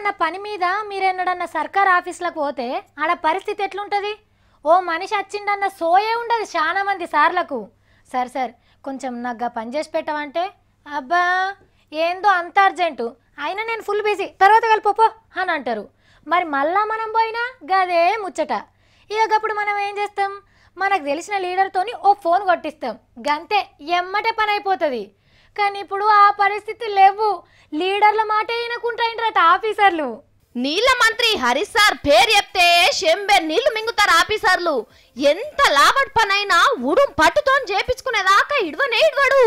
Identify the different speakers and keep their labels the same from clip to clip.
Speaker 1: ఏదైనా పని మీద మీరెన్నడన్నా సర్కార్ ఆఫీసులకు పోతే ఆడ పరిస్థితి ఎట్లుంటుంది? ఓ మనిషి వచ్చిండన్న సోయే ఉండదు చాలా మంది సార్లకు. సార్ కొంచెం నాకు పని చేసి పెట్టమంటే అబ్బా ఏందో అంత అర్జెంటు, అయినా నేను ఫుల్ బిజీ, తర్వాత కలిపోపో అని అంటారు. మరి మళ్ళా మనం పోయినా గదే ముచ్చట. ఇకప్పుడు మనం ఏం చేస్తాం? మనకు తెలిసిన లీడర్తోని ఓ ఫోన్ కొట్టిస్తాం, గంతే ఎమ్మటే పని అయిపోతుంది. కానీ ఇప్పుడు ఆ పరిస్థితి లేవు. లీడర్ల మాట వినకుంటాయిండ్రట ఆఫీసర్లు.
Speaker 2: నీళ్ళ మంత్రి హరీష్ సార్ పేరు చెప్తే శంబె నీళ్లు మింగుతారు ఆఫీసర్లు. ఎంత లాభట్ పనైనా ఉడుం పట్టుతో చేపించుకునేదాకా ఇడవడు.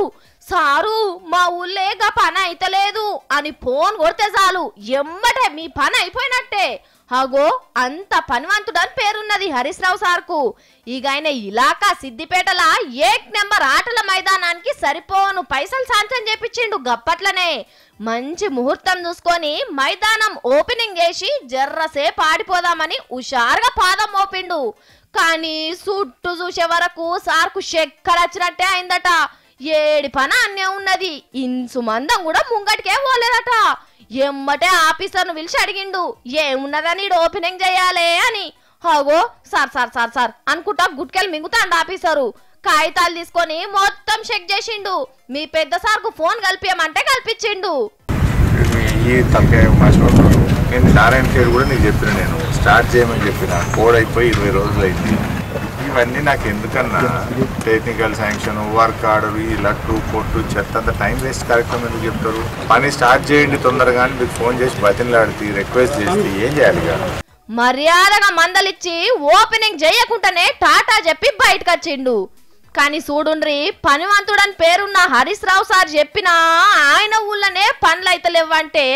Speaker 2: సారు మా ఊళ్ళేగా పని అయితలేదు అని ఫోన్ కొడితే చాలు ఎమ్మటే మీ పని అయిపోయినట్టే. అగో అంత పనివంతుడని పేరున్నది హరీష్ రావు సార్కు. ఇక ఆయన ఇలాకా సిద్దిపేటల ఏక్ నెంబర్ ఆటల మైదానానికి సరిపోను పైసలు సాంక్షన్ చేపించిండు గప్పట్లనే. మంచి ముహూర్తం చూసుకొని మైదానం ఓపెనింగ్ చేసి జర్రసేపు ఆడిపోదామని హుషారుగా పాదం మోపిండు. కానీ చుట్టూ చూసే వరకు సార్కు చక్కెర వచ్చినట్టే అయిందట. ఏడి పన అన్నే ఉన్నది, ఇంచు మందం కూడా ముంగటికే పోలేదట. ఎమ్మటే ఆఫీసర్ను పిలిచి అడిగిండు ఏమున్నదని ఓపెనింగ్ చేయాలి అని. అగో సార్ అనుకుంటా గుట్కెళ్ళి మింగుతాండు ఆఫీసరు. కాగితాలు తీసుకొని మొత్తం చెక్ చేసిండు. మీ పెద్ద సార్కు ఫోన్ కలిపియమంటే కల్పించిండు.
Speaker 3: నేను నారాయణ ఖేడ్ కూడా నీకు చెప్పిన, నేను స్టార్ట్ చేయమని చెప్పిన, కోడ్ అయిపోయి 20 రోజులు అయింది. ఇవన్నీ నాకు ఎందుకన్నా టెక్నికల్ శాంక్షన్, వర్క్ ఆర్డర్, ఈ లట్టు పొట్టు చెత్త అంత టైం వేస్ట్ కార్యక్రమం ఎందుకు చెప్తారు? పని స్టార్ట్ చేయండి తొందరగా అని మీకు ఫోన్ చేసి బతిలాడితే రిక్వెస్ట్ చేస్తే ఏం చేయాలి?
Speaker 2: మర్యాదగా మందలిచ్చి ఓపెనింగ్ చేయకుండానే టాటా చెప్పి బయటకు వచ్చిండు. కానీ చూడుండ్రి, పనివంతుడని పేరున్న హరీష్ రావు సార్ చెప్పినా ఆయన ఊళ్ళనే పనులు అయితే లేవంటే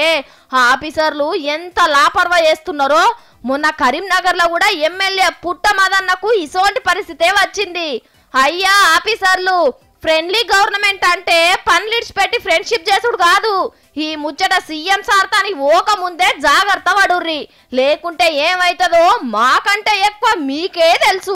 Speaker 2: ఆఫీసర్లు ఎంత లాపర్వా చేస్తున్నారో. మొన్న కరీంనగర్ లో కూడా ఎమ్మెల్యే పుట్టమదన్నకు ఇసోంటి పరిస్థితే వచ్చింది. అయ్యా ఆఫీసర్లు, ఫ్రెండ్లీ గవర్నమెంట్ అంటే పనులు ఇడిచిపెట్టి ఫ్రెండ్షిప్ చేసుడు కాదు. ఈ ముచ్చట సీఎం సార్ తాని ఓక ముందే జాగ్రత్త పడుర్రి, లేకుంటే ఏమైతుందో మాకంటే ఎక్కువ మీకే తెలుసు.